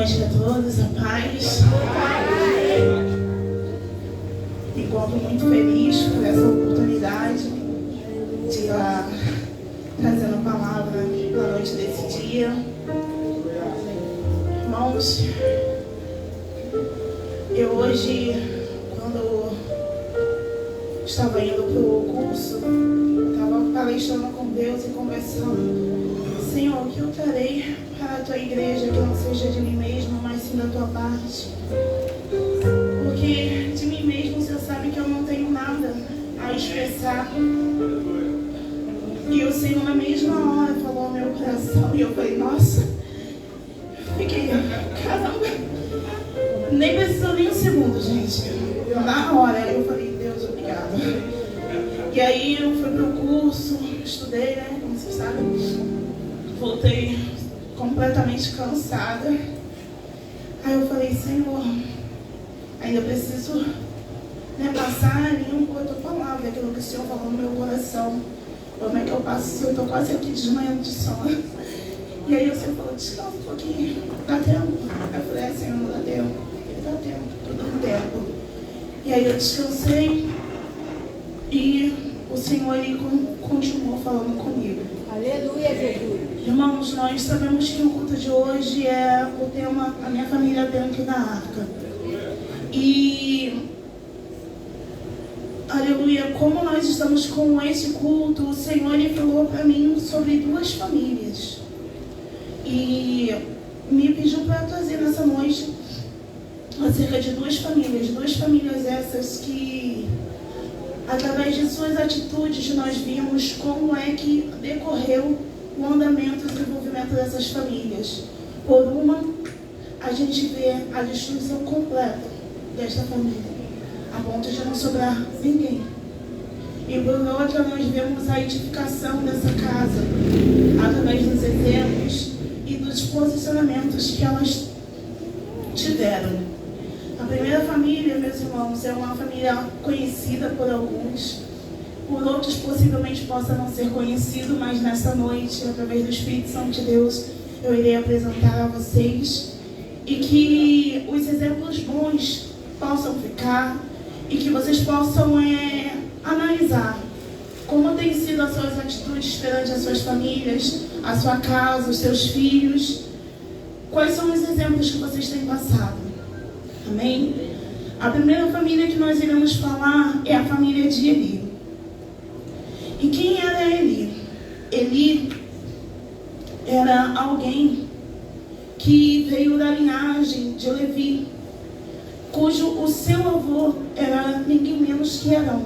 noite a todos, a paz. Me encontro muito feliz por essa oportunidade de estar trazendo a palavra na noite desse dia. Irmãos, eu hoje, quando estava indo para o curso, estava palestrando com Deus e conversando: Senhor, o que eu trarei para a tua igreja que não seja de mim mesmo, mas sim da tua parte? Porque de mim mesmo o Senhor sabe que eu não tenho nada a expressar. E o Senhor na mesma hora falou ao meu coração e eu falei: nossa, fiquei, caramba, nem precisou nem um segundo, gente. Na hora eu falei: Deus, obrigado. E aí eu fui pro curso, estudei, né, como vocês sabem. Voltei completamente cansada. Aí eu falei: Senhor, ainda preciso, passar em uma outra palavra, aquilo que o Senhor falou no meu coração. Como é que eu passo? Eu estou quase aqui desmanhando de sono. E aí o Senhor falou: descansa um pouquinho, dá tempo. Eu falei: Senhor, não dá tempo. Ele dá tempo, tudo no tempo. E aí eu descansei e o Senhor, ele continuou falando comigo. Aleluia, Jesus. Irmãos, nós sabemos que o culto de hoje é o tema A Minha Família Dentro da Arca. E, aleluia, como nós estamos com esse culto, o Senhor, ele falou para mim sobre duas famílias. E me pediu para trazer nessa noite acerca de duas famílias essas que, através de suas atitudes, nós vimos como é que decorreu o andamento e o desenvolvimento dessas famílias. Por uma, a gente vê a destruição completa desta família, a ponto de não sobrar ninguém. E por outra, nós vemos a edificação dessa casa, através dos exemplos e dos posicionamentos que elas tiveram. A primeira família, meus irmãos, é uma família conhecida por alguns, por outros possivelmente possa não ser conhecido, mas nessa noite, através do Espírito Santo de Deus, eu irei apresentar a vocês, e que os exemplos bons possam ficar e que vocês possam analisar como tem sido as suas atitudes perante as suas famílias, a sua casa, os seus filhos. Quais são os exemplos que vocês têm passado? Amém? A primeira família que nós iremos falar é a família de Eli. E quem era Eli? Eli era alguém que veio da linhagem de Levi, cujo o seu avô era ninguém menos que Arão.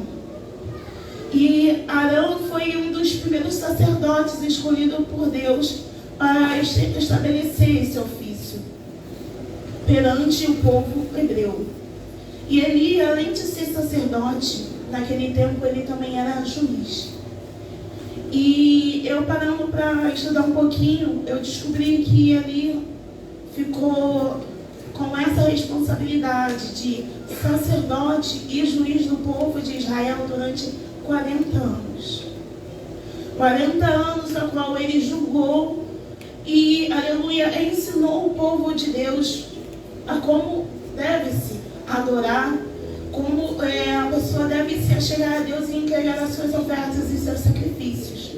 E Arão foi um dos primeiros sacerdotes escolhido por Deus para estabelecer esse ofício perante o povo hebreu. E Eli, além de ser sacerdote, naquele tempo ele também era juiz. E eu, parando para estudar um pouquinho, eu descobri que Eli ficou com essa responsabilidade de sacerdote e juiz do povo de Israel durante 40 anos. 40 anos a qual ele julgou e, aleluia, ensinou o povo de Deus a como deve-se adorar, como a pessoa deve se achegar a Deus e entregar as suas ofertas e seus sacrifícios.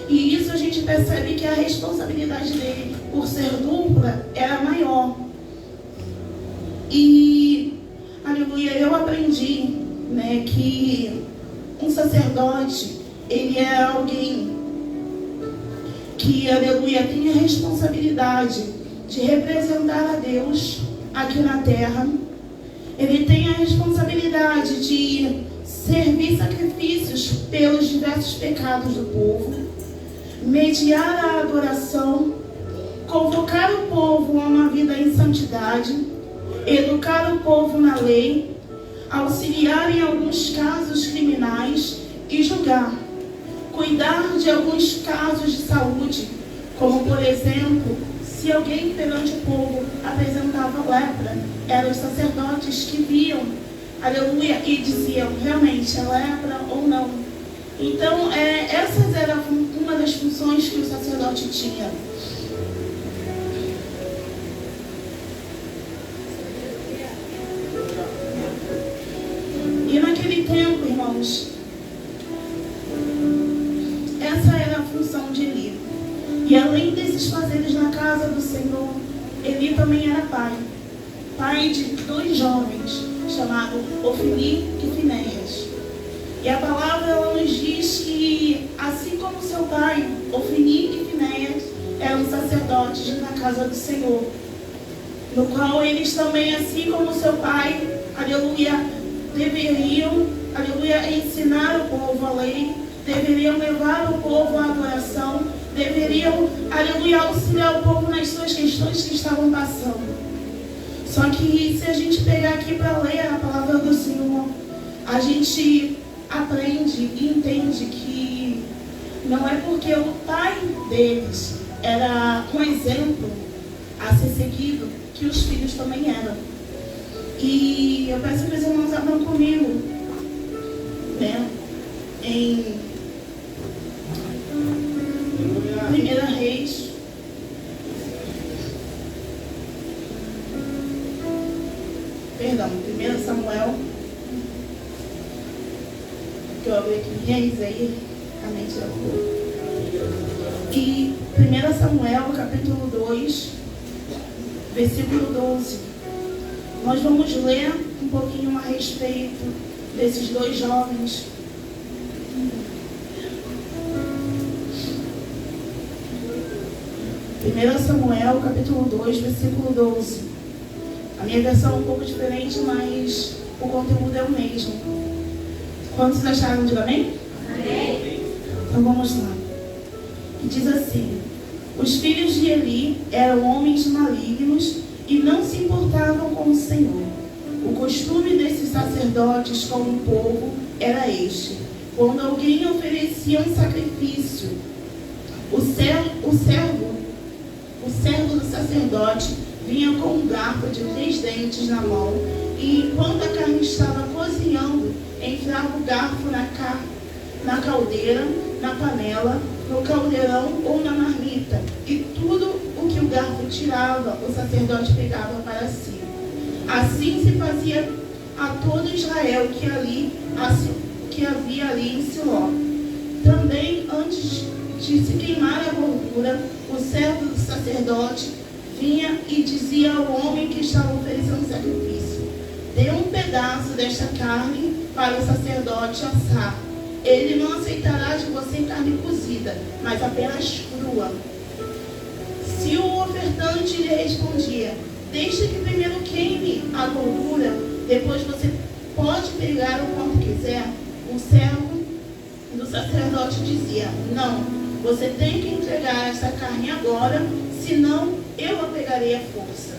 E isso a gente percebe que a responsabilidade dele, por ser dupla, era maior. E, aleluia, eu aprendi, que um sacerdote, ele é alguém que, aleluia, tem a responsabilidade de representar a Deus aqui na terra. Ele tem a responsabilidade de servir sacrifícios pelos diversos pecados do povo, mediar a adoração, convocar o povo a uma vida em santidade, educar o povo na lei, auxiliar em alguns casos criminais e julgar, cuidar de alguns casos de saúde, como, por exemplo, se alguém perante o povo apresentava lepra, eram os sacerdotes que viam, aleluia, e diziam realmente é lepra ou não. Então, essas eram uma das funções que o sacerdote tinha. irmãos, essa era a função de Eli. E além desses fazeres na casa do Senhor, Eli também era pai de 2 jovens, chamados Ofni e Finéias. E a palavra ela nos diz que, assim como seu pai, Ofni e Finéias, eram sacerdotes na casa do Senhor, no qual eles também, assim como seu pai, aleluia, deveriam, aleluia, ensinar o povo a lei, deveriam levar o povo à adoração, deveriam, aleluia, auxiliar o povo nas suas questões que estavam passando. Só que se a gente pegar aqui para ler a palavra do Senhor, a gente aprende e entende que não é porque o pai deles era um exemplo a ser seguido que os filhos também eram. E eu peço que os irmãos abram comigo, né, em 1 Reis, perdão, 1 Samuel, que eu abri aqui, Reis aí, a mente da cor. E 1 Samuel, capítulo 2, versículo 12. Nós vamos ler um pouquinho a respeito desses 2 jovens. Primeiro Samuel, capítulo 2, versículo 12. A minha versão é um pouco diferente, mas o conteúdo é o mesmo. Quantos acharam de amém? Amém. Então vamos lá. E diz assim: os filhos de Eli eram homens malignos e não se importavam com o Senhor. O costume desses sacerdotes com o povo era este: quando alguém oferecia um sacrifício, o servo do sacerdote vinha com um garfo de 3 dentes na mão, e enquanto a carne estava cozinhando, enfiava o garfo na caldeira, na panela, no caldeirão ou na marmita, e tudo o que o garfo tirava, o sacerdote pegava para si. Assim se fazia a todo Israel que havia ali em Siló. Também, antes de se queimar a gordura, o servo do sacerdote vinha e dizia ao homem que estava oferecendo o sacrifício: dê um pedaço desta carne para o sacerdote assar. Ele não aceitará de você carne cozida, mas apenas crua. Se o ofertante lhe respondia: deixe que primeiro queime a gordura, depois você pode pegar o quanto quiser, o servo do sacerdote dizia: não, você tem que entregar esta carne agora, senão eu a pegarei à força.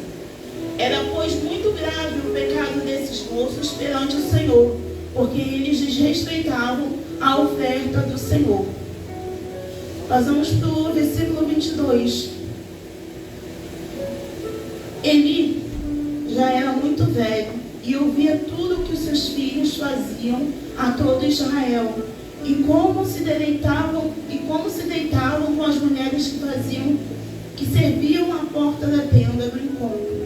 Era, pois, muito grave o pecado desses moços perante o Senhor, porque eles desrespeitavam a oferta do Senhor. Nós vamos para o versículo 22. Eli já era muito velho e ouvia tudo o que os seus filhos faziam a todo Israel, e como se deitavam com as mulheres que serviam à porta da tenda do encontro.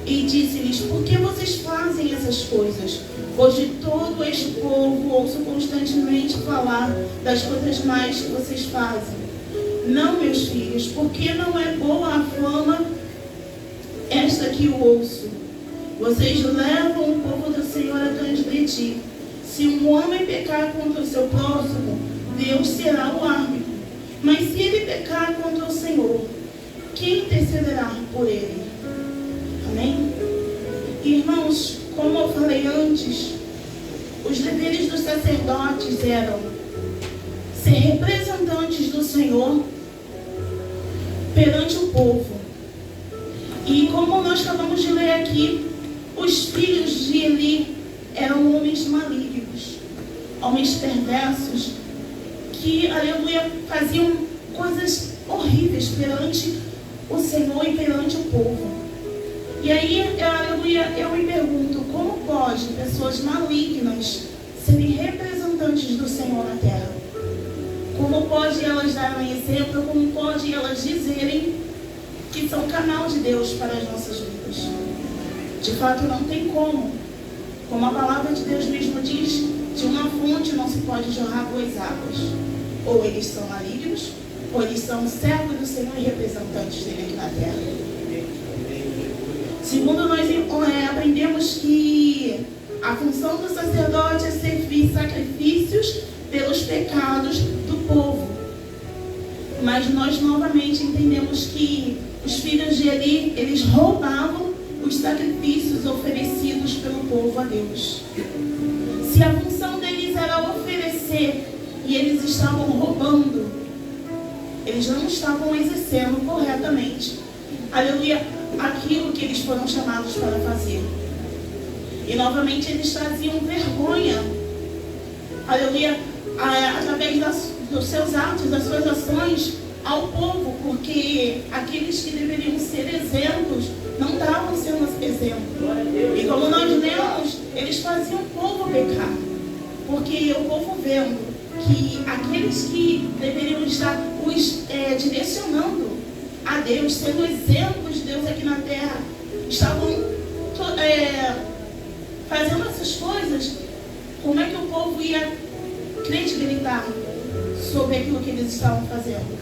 E disse-lhes: por que vocês fazem essas coisas? Pois de todo este povo ouço constantemente falar das coisas mais que vocês fazem. Não, meus filhos, porque não é boa a fama esta que eu ouço. Vocês levam o povo do Senhor a transgredir. Se um homem pecar contra o seu próximo, Deus será o árbitro. Mas se ele pecar contra o Senhor, quem intercederá por ele? Amém? Irmãos, como eu falei antes, os deveres dos sacerdotes eram ser representantes do Senhor perante o povo. E como nós acabamos de ler aqui, os filhos de Eli eram homens malignos, homens perversos, que, aleluia, faziam coisas horríveis perante o Senhor e perante o povo. E aí, aleluia, eu me pergunto: como pode pessoas malignas serem representantes do Senhor na terra? Como pode elas darem exemplo? Como pode elas dizerem que são canal de Deus para as nossas vidas? De fato, não tem como. Como a palavra de Deus mesmo diz, de uma fonte não se pode jorrar duas águas. Ou eles são malignos, ou eles são servos do Senhor e representantes dele aqui na terra. Segundo, nós aprendemos que a função do sacerdote é servir sacrifícios pelos pecados do povo. Mas nós novamente entendemos que os filhos de Eli, eles roubavam os sacrifícios oferecidos pelo povo a Deus. Se a função deles era oferecer e eles estavam roubando, eles não estavam exercendo corretamente, aleluia, aquilo que eles foram chamados para fazer. E novamente eles traziam vergonha, aleluia, através dos seus atos, das suas ações ao povo, porque aqueles que deveriam ser exemplos não estavam sendo exemplo. E como nós lemos, eles faziam o povo pecar, porque o povo vendo que aqueles que deveriam estar os direcionando a Deus, sendo exemplos de Deus aqui na terra, estavam fazendo essas coisas, como é que o povo ia credibilitar sobre aquilo que eles estavam fazendo?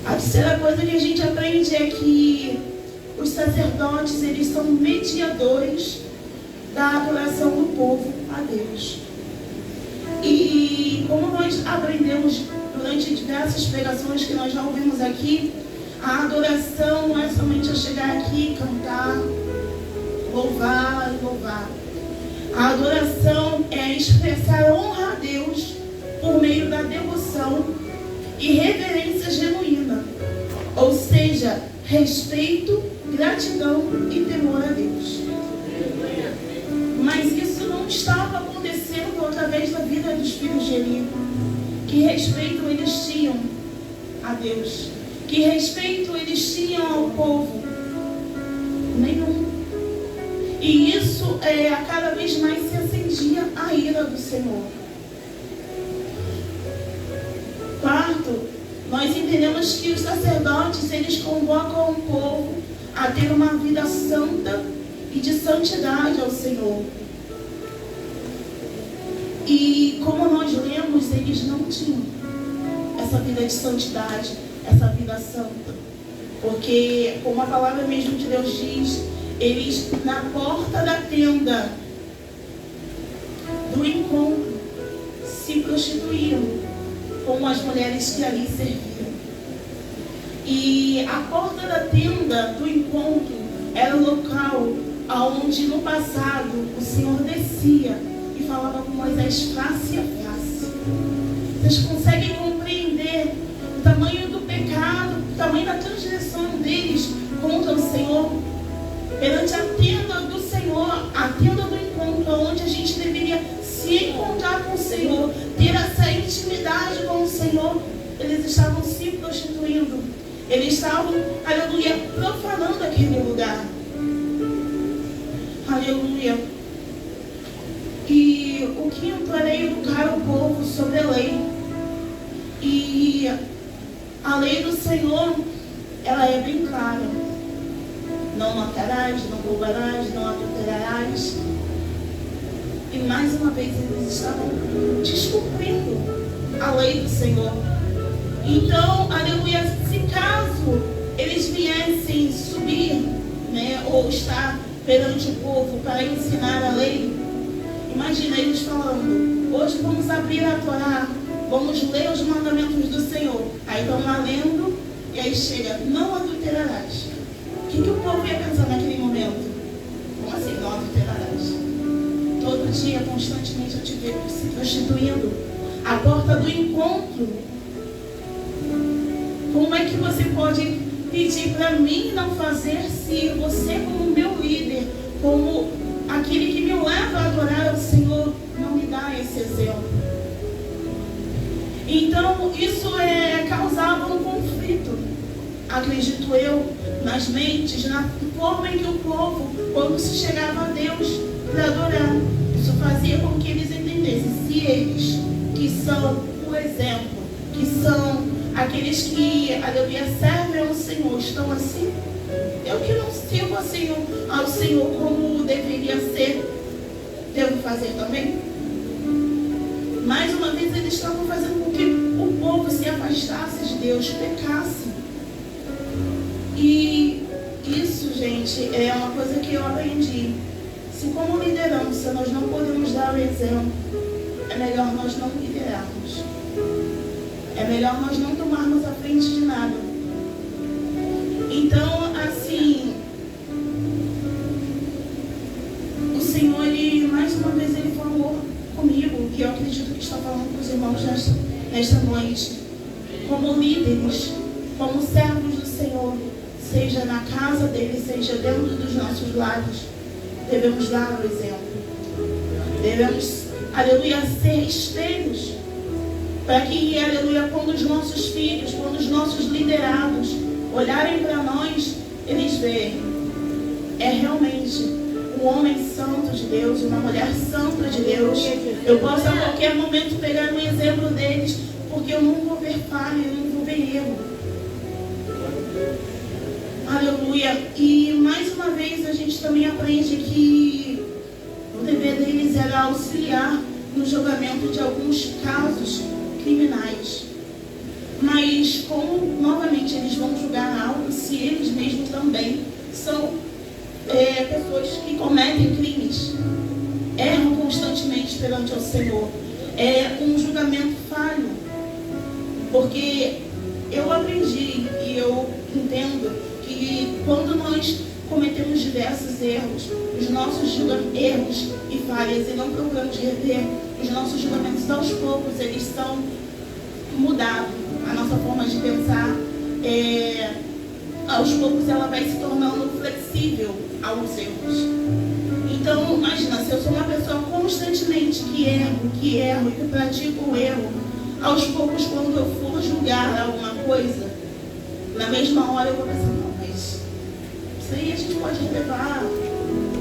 A terceira coisa que a gente aprende é que os sacerdotes, eles são mediadores da adoração do povo a Deus. E como nós aprendemos durante diversas pregações que nós já ouvimos aqui, a adoração não é somente eu chegar aqui, cantar, louvar e louvar. A adoração é expressar honra a Deus por meio da devoção e reverência genuína, ou seja, respeito, gratidão e temor a Deus. Mas isso não estava acontecendo através da vida dos filhos de Eli. Que respeito eles tinham a Deus? Que respeito eles tinham ao povo? Nenhum. E isso a cada vez mais se acendia a ira do Senhor. Quarto, nós entendemos que os sacerdotes, eles convocam o povo a ter uma vida santa e de santidade ao Senhor. E como nós lemos, eles não tinham essa vida de santidade, essa vida santa. Porque, como a palavra mesmo de Deus diz, eles na porta da tenda do encontro se prostituíam com as mulheres que ali serviam. E a porta da tenda do encontro era o local onde no passado o Senhor descia e falava com Moisés face a face. Vocês conseguem compreender o tamanho do pecado, o tamanho da transgressão deles contra o Senhor? Perante a tenda do Senhor, a tenda do encontro, onde a gente deveria se encontrar com o Senhor, ter essa intimidade com o Senhor, eles estavam se prostituindo. Eles estavam, aleluia, profanando aquele lugar. Aleluia. E o quinto era educar o povo sobre a lei. E a lei do Senhor, ela é bem clara. Não matarás, não roubarás, não adulterarás. E mais uma vez eles estavam descumprindo a lei do Senhor. Então, aleluia, se caso eles viessem subir, ou estar perante o povo para ensinar a lei, imagina eles falando: hoje vamos abrir a Torá, vamos ler os mandamentos do Senhor. Aí estão lá lendo, e aí chega: não adulterarás. O que o povo ia pensar naquele momento? Como assim, não adulterarás? Todo dia, constantemente, eu te vejo se prostituindo. A porta do encontro. Como é que você pode pedir para mim não fazer se você, como meu líder, como aquele que me leva a adorar ao Senhor, não me dá esse exemplo? Então, isso causava um conflito, acredito eu, nas mentes, na forma em que o povo, quando se chegava a Deus para adorar, isso fazia com que eles entendessem: se eles, que são o exemplo, que são aqueles que, aleluia, servem ao Senhor, estão assim, eu que não sirvo assim ao Senhor como deveria ser, devo fazer também? Mais uma vez eles estavam fazendo com que o povo se afastasse de Deus, pecasse. E isso, gente, é uma coisa que eu aprendi. Se como liderança nós não podemos dar o exemplo, é melhor nós não liderarmos. É melhor nós não tomarmos a frente de nada. Então, assim, o Senhor, ele, mais uma vez, ele falou comigo, que eu acredito que está falando com os irmãos nesta noite, como líderes, como servos do Senhor, seja na casa dele, seja dentro dos nossos lares, devemos dar o exemplo. Devemos, aleluia, ser espelhos, para que, aleluia, quando os nossos filhos, quando os nossos liderados olharem para nós, eles veem, é realmente um homem santo de Deus, uma mulher santa de Deus. Eu posso a qualquer momento pegar um exemplo deles, porque eu não vou ver falha, eu não vou ver erro. Aleluia. E mais uma vez a gente também aprende que o dever deles era auxiliar no julgamento de alguns casos criminais. Mas como novamente eles vão julgar algo se eles mesmos também são pessoas que cometem crimes, erram constantemente perante o Senhor? É um julgamento falho. Porque eu aprendi e eu entendo que quando nós cometemos diversos erros, os nossos erros e falhas, e não procuramos rever os nossos julgamentos, aos poucos eles são mudados. A nossa forma de pensar, aos poucos ela vai se tornando flexível aos erros. Então, imagina, se eu sou uma pessoa constantemente que erro e que pratico o erro, aos poucos, quando eu for julgar alguma coisa, na mesma hora eu vou pensar, não, mas isso aí a gente pode relevar,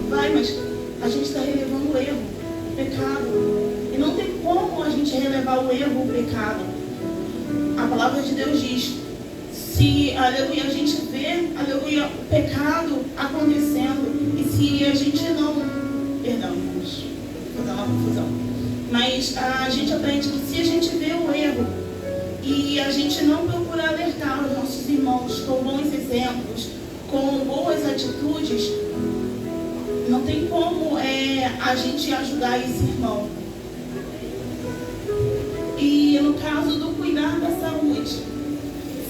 vai, mas a gente está relevando o erro, o pecado. E não tem como a gente relevar o erro, o pecado. A palavra de Deus diz, se, aleluia, a gente vê, aleluia, o pecado acontecendo, e se a gente não, perdão, irmãos, vou dar uma confusão, mas a gente aprende que se a gente vê o erro e a gente não procura alertar os nossos irmãos com bons exemplos, com boas atitudes, não tem como a gente ajudar esse irmão. E no caso do cuidar da saúde,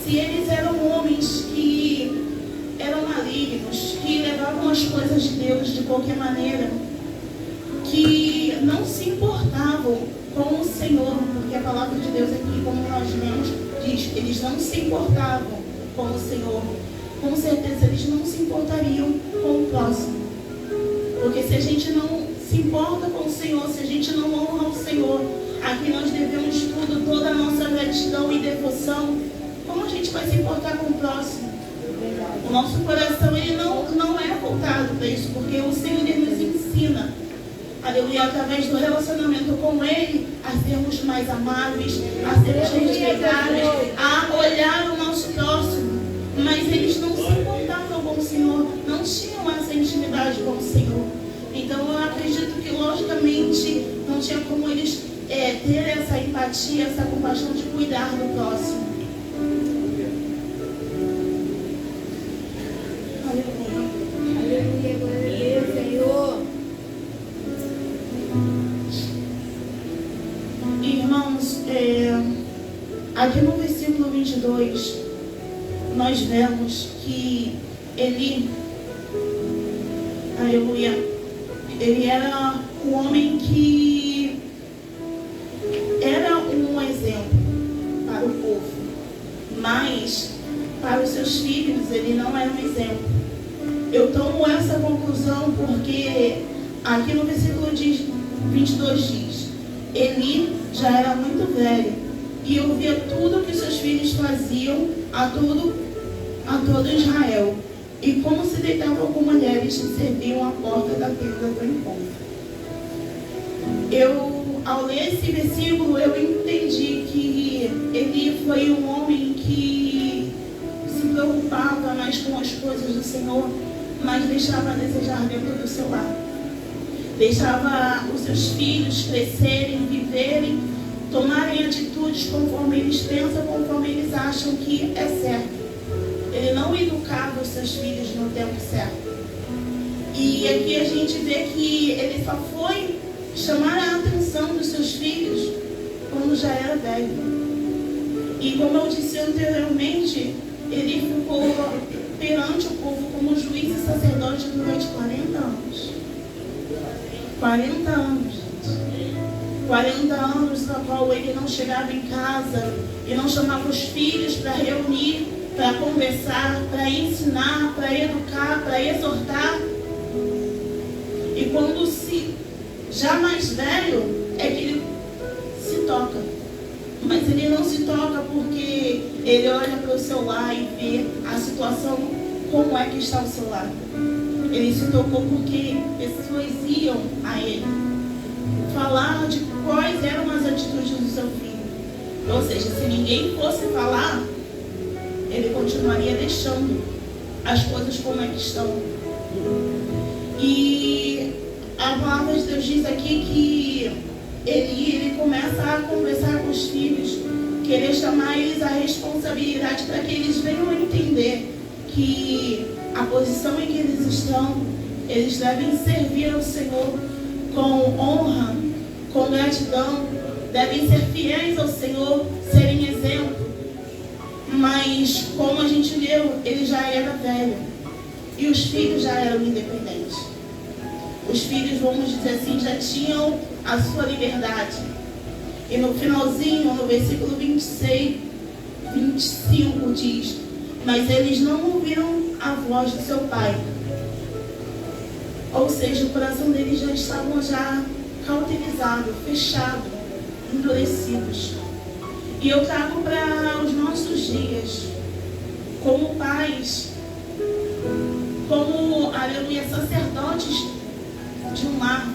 se eles eram homens que eram malignos, que levavam as coisas de Deus de qualquer maneira, que não se importavam com o Senhor, porque a palavra de Deus aqui, como nós lemos, diz, eles não se importavam com o Senhor, com certeza eles não se importariam com o próximo. Porque se a gente não se importa com o Senhor, se a gente não honra o Senhor, aqui nós devemos tudo, toda a nossa gratidão e devoção, como a gente vai se importar com o próximo? O nosso coração ele não é voltado para isso, porque o Senhor ele nos ensina, aleluia, através do relacionamento com Ele, a sermos mais amáveis, a sermos respeitáveis, a olhar o nosso próximo. Mas eles não se importavam com o Senhor, não tinham essa intimidade com o Senhor. Então eu acredito que logicamente não tinha como eles ter essa empatia, essa compaixão de cuidar do próximo. Aleluia, glória a Deus, Senhor. Irmãos, aqui no versículo 22, nós vemos que Eli, aleluia, ele era um homem que era um exemplo para o povo, mas para os seus filhos ele não era um exemplo. Eu tomo essa conclusão porque aqui no versículo 22 diz, Eli já era muito velho e ouvia tudo que seus filhos faziam a todo Israel, e como se deitavam com mulheres que serviam à porta da tenda do encontro. Ao ler esse versículo, eu entendi que Eli foi um homem que se preocupava mais com as coisas do Senhor, mas deixava a desejar dentro do seu lar. Deixava os seus filhos crescerem, viverem, tomarem atitudes conforme eles pensam, conforme eles acham que é certo. Ele não educava os seus filhos no tempo certo. E aqui a gente vê que ele só foi chamar a atenção dos seus filhos quando já era velho. E como eu disse anteriormente, ele ficou perante o povo como juiz e sacerdote durante 40 anos. 40 anos, gente. 40 anos na qual ele não chegava em casa e não chamava os filhos para reunir, para conversar, para ensinar, para educar, para exortar. E quando já mais velho, é que ele se toca. Mas ele não se toca porque ele olha para o seu lar e vê a situação, como é que está o seu lar. Ele se tocou porque pessoas iam a ele falar de quais eram as atitudes do seu filho. Ou seja, se ninguém fosse falar, ele continuaria deixando as coisas como é que estão. E a palavra de Deus diz aqui que ele começa a conversar com os filhos, querer chamar eles à responsabilidade para que eles venham a entender que a posição em que eles estão, eles devem servir ao Senhor com honra, com gratidão, devem ser fiéis ao Senhor, serem exemplo. Mas, como a gente leu, ele já era velho e os filhos já eram independentes. Os filhos, vamos dizer assim, já tinham a sua liberdade. E no finalzinho, no versículo 26, 25 diz: mas eles não ouviram a voz do seu pai. Ou seja, o coração deles já estavam cauterizado, fechado, endurecidos. E eu trago para os nossos dias, como pais, como, aleluia, sacerdotes de um lar,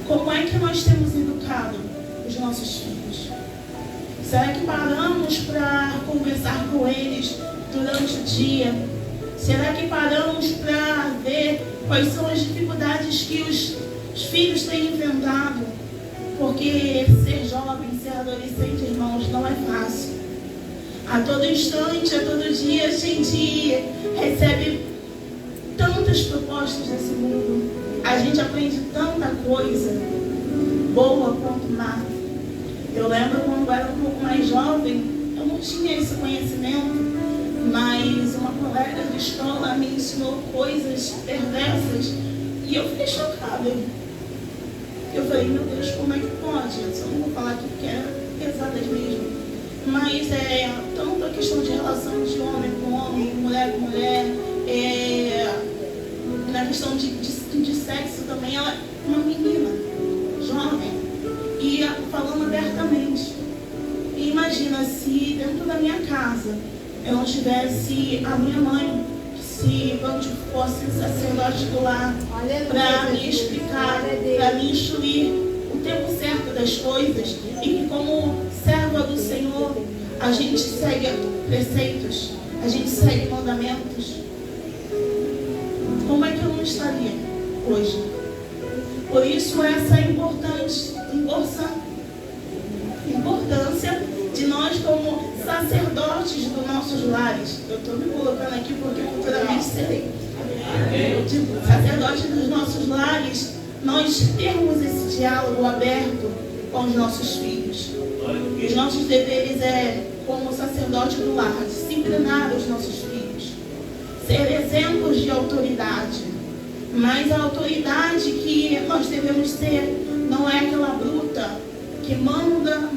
como é que nós temos educado os nossos filhos? Será que paramos para conversar com eles durante o dia? Será que paramos para ver quais são as dificuldades que os filhos têm enfrentado? Porque ser jovem, ser adolescente, irmãos, não é fácil. A todo instante, a todo dia, a gente recebe tantas propostas nesse mundo. A gente aprende tanta coisa, boa quanto má. Eu lembro quando eu era um pouco mais jovem, eu não tinha esse conhecimento, mas uma colega de escola me ensinou coisas perversas e eu fiquei chocada. Eu falei, meu Deus, como é que pode? Eu só não vou falar aqui porque era pesadas mesmo. Mas tanto a questão de relação de homem com homem, mulher com mulher, na questão de sexo também, ela é uma menina, jovem, e falando abertamente. E imagina se dentro da minha casa eu não tivesse a minha mãe, se eu fosse sacerdote do lar, para me explicar, para me instruir o tempo certo das coisas, e que como serva do Senhor, a gente segue preceitos, a gente segue mandamentos. Como é que eu não estaria hoje? Por isso essa importância de nós como sacerdotes dos nossos lares. Eu estou me colocando aqui porque futuramente serei. Sacerdotes dos nossos lares, nós temos esse diálogo aberto com os nossos filhos. E os nossos deveres como sacerdote do lar, disciplinar os nossos filhos, ser exemplos de autoridade. Mas a autoridade que nós devemos ter não é aquela bruta que manda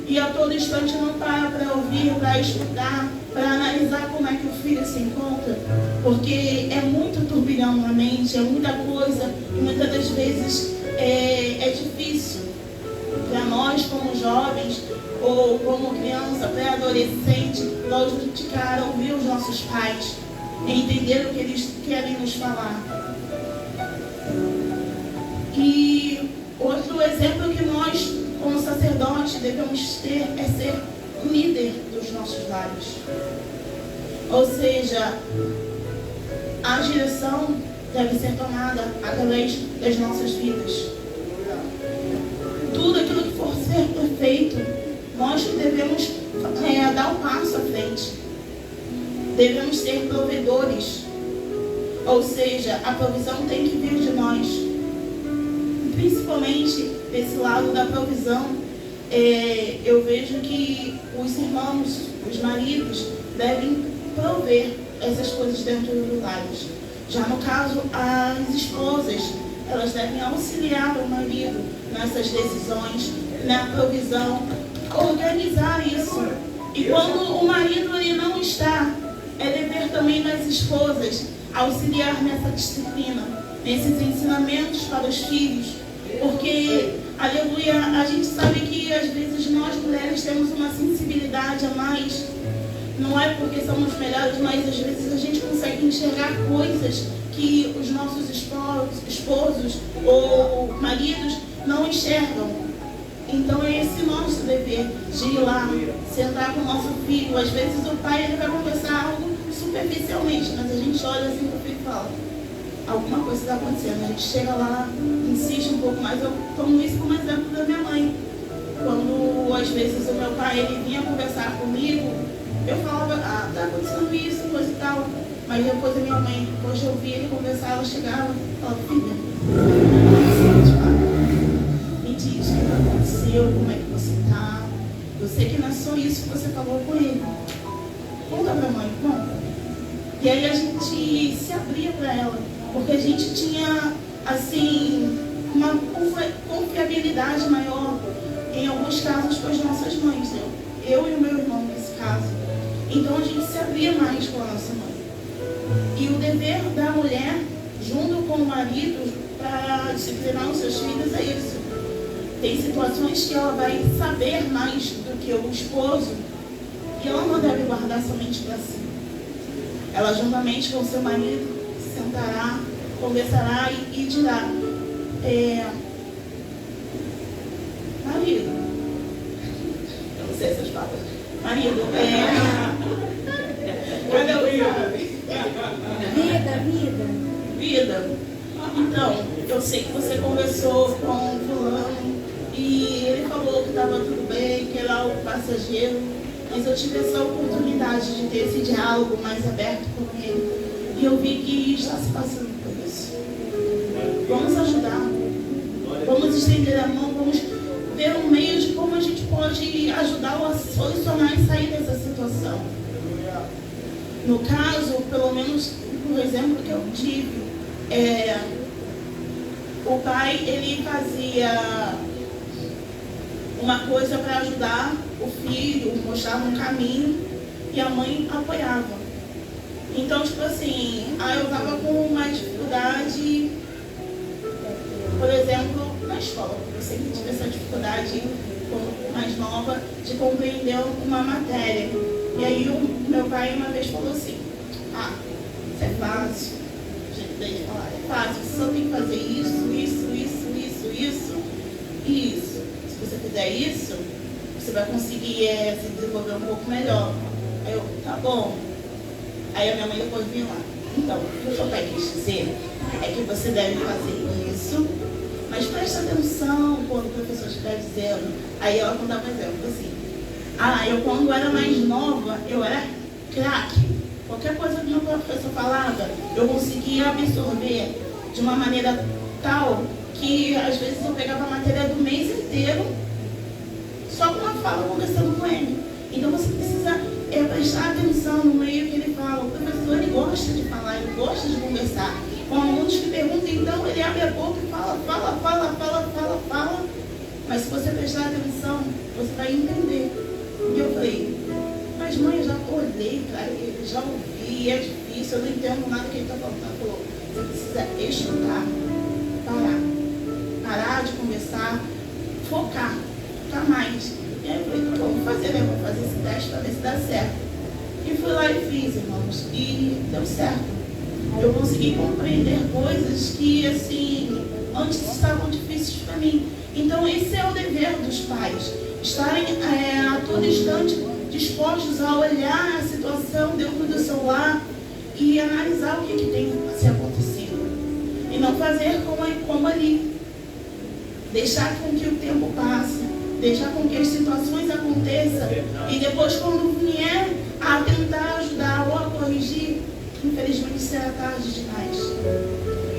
e a todo instante não para ouvir, para estudar, para analisar como é que o filho se encontra, porque é muito turbilhão na mente, é muita coisa e muitas das vezes é difícil para nós como jovens ou como criança, pré-adolescente, nós criticar, ouvir os nossos pais, entender o que eles querem nos falar. E outro exemplo que nós, como sacerdote, devemos ter é ser líder dos nossos lares. Ou seja, a direção deve ser tomada através das nossas vidas. Tudo aquilo que for ser feito, nós devemos dar um passo à frente. Devemos ser provedores. Ou seja, a provisão tem que vir de nós. Principalmente desse lado da provisão, eu vejo que os irmãos, os maridos, devem prover essas coisas dentro dos lares. Já no caso, as esposas, elas devem auxiliar o marido nessas decisões, na provisão, organizar isso. E quando o marido ele não está, é dever também das esposas auxiliar nessa disciplina, nesses ensinamentos para os filhos, porque, aleluia, a gente sabe que às vezes nós mulheres temos uma sensibilidade a mais. Não é porque somos melhores, mas às vezes a gente consegue enxergar coisas que os nossos esposos ou maridos não enxergam. Então é esse nosso dever de ir lá, sentar com o nosso filho. Às vezes o pai ele vai conversar algo superficialmente, mas a gente olha assim para o filho e fala, alguma coisa está acontecendo. A gente chega lá, insiste um pouco mais. Eu tomo isso como exemplo da minha mãe. Quando às vezes o meu pai ele vinha conversar comigo, eu falava, tá acontecendo isso, coisa e tal. Mas depois a minha mãe, depois eu via ele conversar, ela chegava e falava, filha, me diz o que aconteceu, como é que você está. Eu sei que não é só isso que você falou com ele. Conta pra mãe, conta. E aí a gente se abria para ela, porque a gente tinha, assim, uma confiabilidade maior, em alguns casos, com as nossas mães. Eu e o meu irmão, nesse caso. Então a gente se abria mais com a nossa mãe. E o dever da mulher, junto com o marido, para disciplinar os seus filhos é isso. Tem situações que ela vai saber mais do que o esposo, e ela não deve guardar somente para si. Ela, juntamente com seu marido, sentará, conversará e dirá, marido, eu não sei essas palavras, marido, vida. Então, eu sei que você conversou com o fulano e ele falou que estava tudo bem, que era algo passageiro, mas eu tive essa oportunidade de ter esse diálogo mais aberto com ele e eu vi que está se passando por isso. Vamos ajudar, vamos estender a mão, vamos ver um meio de como a gente pode ajudá-lo a solucionar e sair dessa situação. No caso, pelo menos o exemplo que eu tive, o pai ele fazia uma coisa para ajudar o filho, mostrava um caminho e a mãe apoiava. Então, tipo assim, eu estava com uma dificuldade, por exemplo, na escola. Eu sempre tive essa dificuldade, quando mais nova, de compreender uma matéria. E aí o meu pai uma vez falou assim, isso é fácil, o jeito dele falar, é fácil, você só tem que fazer isso. Se você fizer isso, você vai conseguir se desenvolver um pouco melhor. Aí eu, tá bom. Aí a minha mãe depois vinha lá. Então, o que o seu pai quis dizer é que você deve fazer isso, mas preste atenção quando o professor estiver dizendo. Aí ela contava um exemplo assim. Eu quando era mais nova, eu era craque. Qualquer coisa que o meu professor falava, eu conseguia absorver de uma maneira tal que às vezes eu pegava a matéria do mês inteiro só com uma fala conversando com ele. Então você precisa prestar atenção no meio que ele fala. O professor ele gosta de falar, ele gosta de conversar. Com alunos que perguntam, então ele abre a boca e fala. Mas se você prestar atenção, você vai entender. E eu falei, mas mãe, eu já olhei para ele, já ouvi, é difícil, eu não entendo nada que ele está falando. Ela falou, você precisa escutar, parar de conversar, focar mais. E aí eu falei, vamos fazer, né? Vamos fazer esse teste para ver se dá certo. E fui lá e fiz, irmãos, e deu certo. Eu consegui compreender coisas que, assim, antes estavam difíceis para mim. Então esse é o dever dos pais, estarem a todo instante dispostos a olhar a situação dentro do seu analisar o que tem se acontecido. E não fazer como ali. Deixar com que o tempo passe. Deixar com que as situações aconteçam. E depois, quando vier a tentar ajudar ou a corrigir, infelizmente será tarde demais.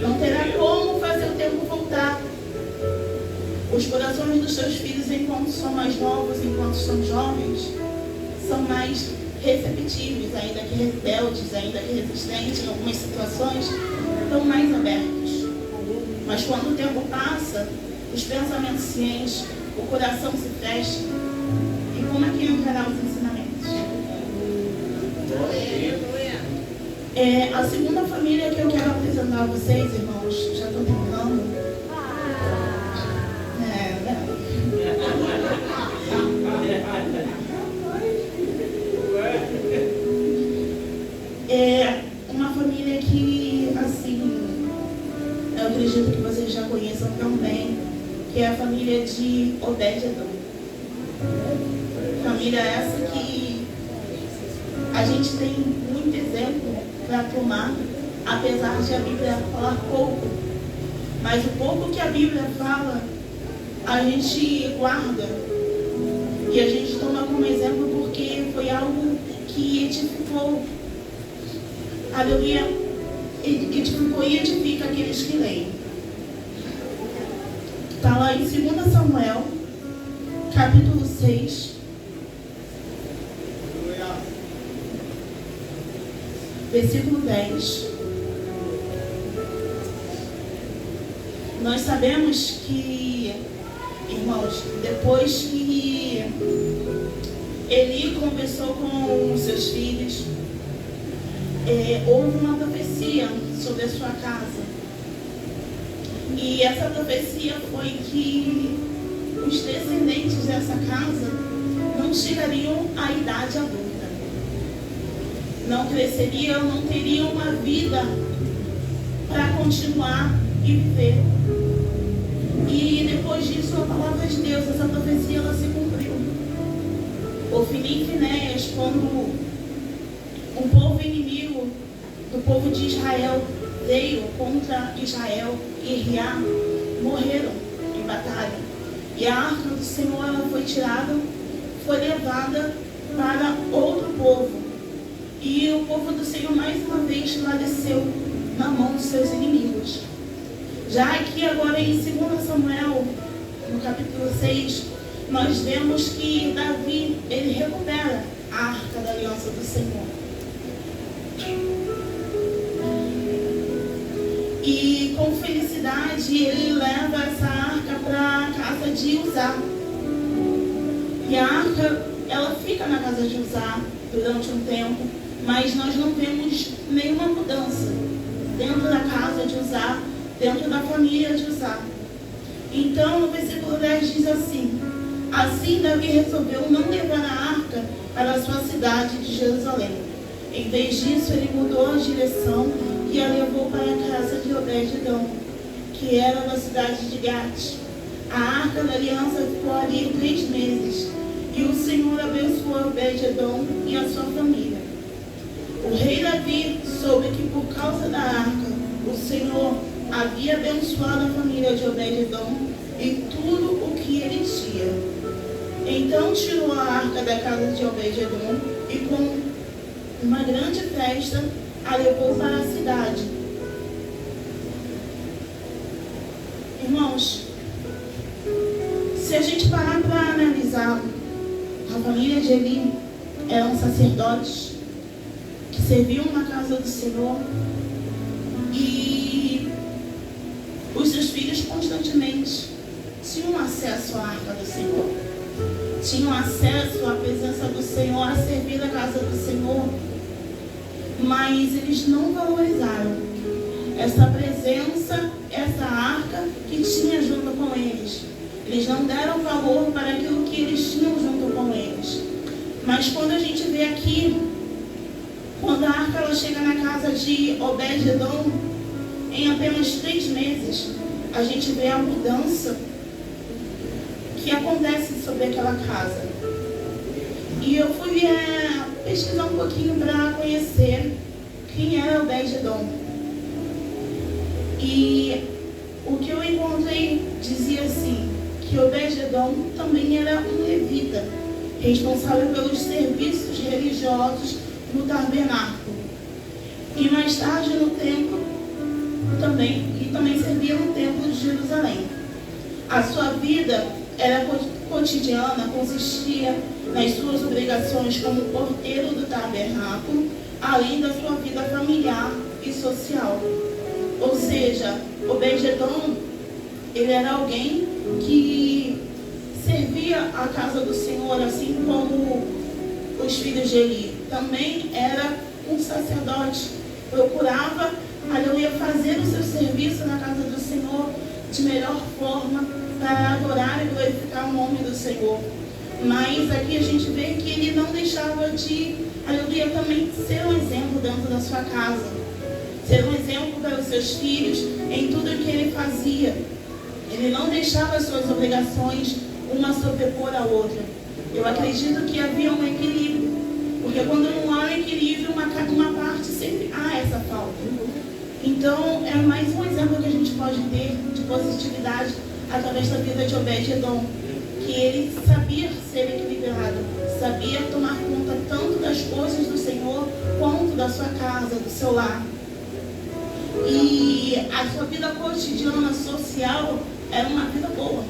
Não terá como fazer o tempo voltar. Os corações dos seus filhos, enquanto são mais novos, enquanto são jovens, são mais receptivos, ainda que rebeldes, ainda que resistentes em algumas situações, estão mais abertos. Mas quando o tempo passa, os pensamentos se enchem, o coração se fecha. E como é que entrará os ensinamentos? A segunda família que eu quero apresentar a vocês, irmãos, já estou terminando. É uma família que, assim, eu acredito que vocês já conheçam também, que é a família de Obed-Edom. Família essa que a gente tem muito exemplo para tomar, apesar de a Bíblia falar pouco. Mas o pouco que a Bíblia fala, a gente guarda e a gente toma como exemplo porque foi algo que edificou. Aleluia. Edificou e edifica aqueles que leem. Está lá em 2 Samuel, capítulo 6. Versículo 10. Nós sabemos que, irmãos, depois que Eli conversou com os seus filhos, houve uma profecia sobre a sua casa. E essa profecia foi que os descendentes dessa casa não chegariam à idade adulta. Não cresceriam, não teriam uma vida para continuar e viver. E depois disso, a palavra de Deus, essa profecia, ela se cumpriu. Ofni e Finéias, quando um povo inimigo do povo de Israel veio contra Israel e Riá, morreram em batalha. E a arca do Senhor, ela foi tirada, foi levada para outro povo. E o povo do Senhor mais uma vez faleceu na mão dos seus inimigos. Já aqui agora em 2 Samuel, no capítulo 6, nós vemos que Davi, ele recupera a arca da aliança do Senhor. E com felicidade ele leva essa arca para a casa de Uzá. E a arca, ela fica na casa de Uzá durante um tempo, mas nós não vemos nenhuma mudança dentro da casa de Uzá, dentro da família de Uzá. Então, no versículo 10 diz assim: assim Davi resolveu não levar a arca para a sua cidade de Jerusalém. Em vez disso, ele mudou a direção e a levou para a casa de Obed-Edom, que era na cidade de Gate. A arca da aliança ficou ali 3 meses, e o Senhor abençoou Obed-Edom e a sua família. O rei Davi soube que por causa da arca, o Senhor havia abençoado a família de Obed-Edom e tudo o que ele tinha. Então tirou a arca da casa de Obed-Edom e com uma grande festa a levou para a cidade. Irmãos, se a gente parar para analisar, a família de Eli eram sacerdotes que serviam na casa do Senhor e os seus filhos constantemente tinham acesso à arca do Senhor, tinham acesso à presença do Senhor, a servir na casa do Senhor, mas eles não valorizaram essa presença, essa arca que tinha junto com eles. Eles não deram valor para aquilo que eles tinham junto com eles. Mas quando a gente vê aqui, quando a arca ela chega na casa de Obed-Edom, em apenas 3 meses, a gente vê a mudança que acontece sobre aquela casa. E eu fui pesquisar um pouquinho para conhecer quem era Obed-Edom. E o que eu encontrei dizia assim, que Obed-Edom também era um levita, responsável pelos serviços religiosos no tabernáculo. E mais tarde no templo também servia no templo de Jerusalém. A sua vida era cotidiana, consistia nas suas obrigações como porteiro do tabernáculo, além da sua vida familiar e social. Ou seja, Obed-Edom, ele era alguém que servia a casa do Senhor, assim como os filhos de Eli. Também era um sacerdote, procurava, aleluia, fazer o seu serviço na casa do Senhor de melhor forma, para adorar e glorificar o nome do Senhor. Mas aqui a gente vê que ele não deixava de, aleluia, também ser um exemplo dentro da sua casa, ser um exemplo para os seus filhos em tudo que ele fazia. Ele não deixava as suas obrigações uma sobrepor a outra. Eu acredito que havia um equilíbrio, porque quando não há um equilíbrio, uma parte sempre há essa falta. Então é mais um exemplo que a gente pode ter de positividade através da vida de Obed-Edom, que ele sabia ser equilibrado, sabia tomar conta tanto das coisas do Senhor quanto da sua casa, do seu lar. E a sua vida cotidiana, social, era uma vida boa.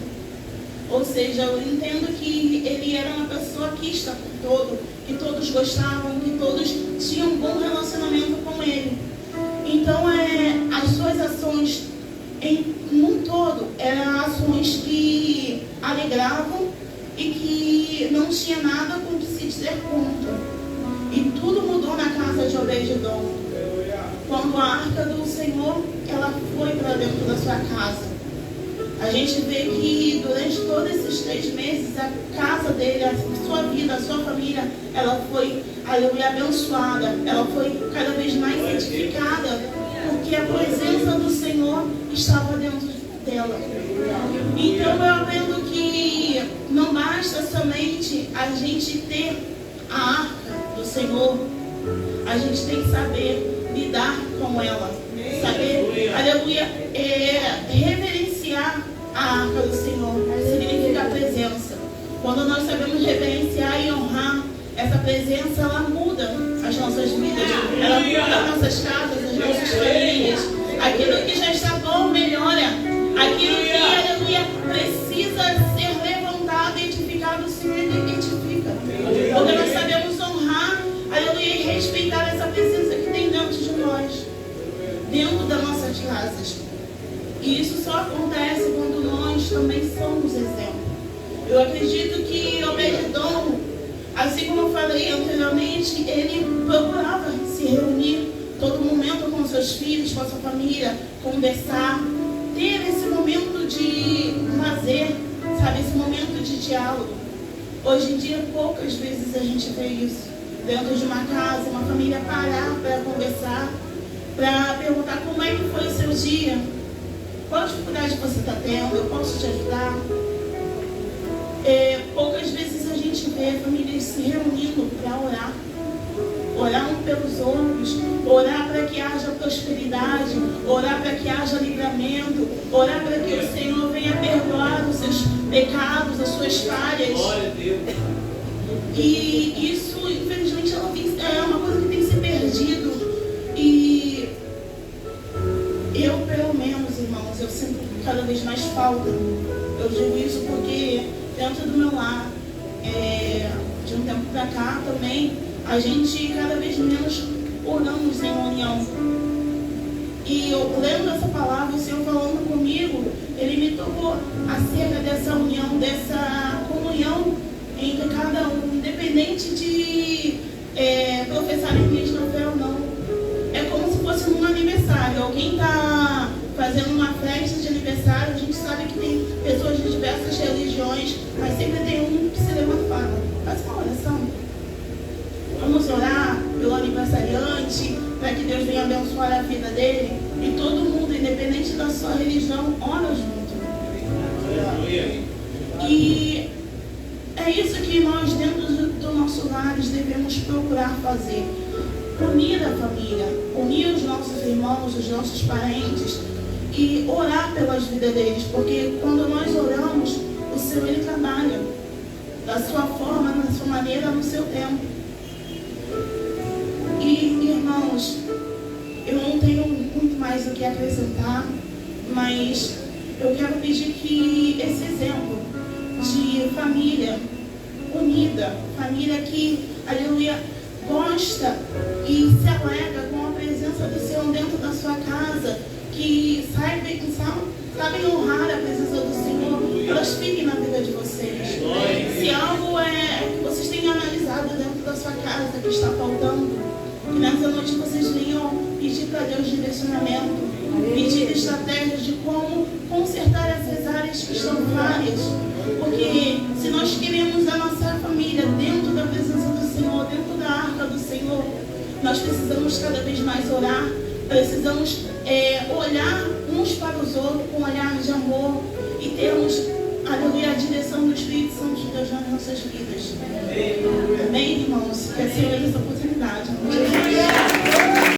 Ou seja, eu entendo que ele era uma pessoa quista por todo, que todos gostavam, que todos tinham um bom relacionamento com ele. Então, as suas ações num todo eram ações que alegravam e que não tinha nada com que se dizer contra. E tudo mudou na casa de Obed-Edom, quando a arca do Senhor ela foi para dentro da sua casa. A gente vê que durante todos esses 3 meses a casa dele, a sua vida, a sua família, ela foi abençoada, ela foi cada vez mais edificada, porque a presença do Senhor estava dentro dela. Então eu aprendo que não basta somente a gente ter a arca do Senhor, a gente tem que saber lidar com ela, saber, aleluia, reverenciar a arca do Senhor, significa a presença. Quando nós sabemos reverenciar e honrar, essa presença ela muda as nossas vidas, ela muda as nossas casas, as nossas famílias. Aquilo que já está bom melhora, aquilo que, aleluia, precisa ser levantado e edificado, o Senhor edifica. Porque nós sabemos honrar, aleluia, e respeitar essa presença que tem dentro de nós, dentro das nossas casas. E isso só acontece quando nós também somos exemplo. Eu acredito que Obed-Edom, assim como eu falei anteriormente, ele procurava se reunir todo momento com seus filhos, com a sua família, conversar, ter esse momento de lazer, sabe, esse momento de diálogo. Hoje em dia, poucas vezes a gente vê isso. Dentro de uma casa, uma família parar para conversar, para perguntar como é que foi o seu dia, qual dificuldade você está tendo, eu posso te ajudar. Poucas vezes a gente vê famílias se reunindo para orar. Orar um pelos outros, orar para que haja prosperidade, orar para que haja livramento, orar para que o Senhor venha perdoar os seus pecados, as suas falhas. E isso, infelizmente, é uma coisa que tem se perdido. E eu, pelo menos, irmãos, eu sinto cada vez mais falta. Eu digo isso porque dentro do meu lar, de um tempo para cá também, a gente cada vez menos oramos em união. E eu lendo essa palavra, o Senhor falando comigo, Ele me tocou acerca dessa união, dessa comunhão entre cada um, independente de professar a mesma fé ou não. É como se fosse num aniversário. Alguém está fazendo uma festa de aniversário, a gente sabe que tem pessoas de diversas religiões, mas sempre tem um que se levanta e fala: faz uma oração. Vamos orar pelo aniversariante, para que Deus venha abençoar a vida dele. E todo mundo, independente da sua religião, ora junto. E é isso que nós, dentro do nosso lar, devemos procurar fazer. unir a família, unir os nossos irmãos, os nossos parentes e orar pelas vidas deles, porque quando nós oramos, o Senhor Ele trabalha da sua forma, na sua maneira, no seu tempo. E, irmãos, eu não tenho muito mais o que acrescentar, mas eu quero pedir que esse exemplo de família unida, família que, aleluia, gosta e se alegra com a presença do Senhor dentro da sua casa, que sabem honrar a presença do Senhor, elas fiquem na vida de vocês. Se algo que vocês têm analisado dentro da sua casa que está faltando, que nessa noite vocês venham pedir para Deus direcionamento, pedir estratégias de como consertar essas áreas que estão falhas, porque se nós queremos a nossa família dentro da presença do Senhor, dentro da arca do Senhor, nós precisamos cada vez mais orar, precisamos olhar uns para os outros com um olhar de amor e termos, aleluia, a direção do Espírito Santo de Deus nas nossas vidas. Amém, irmãos? Que a Senhor dê essa oportunidade.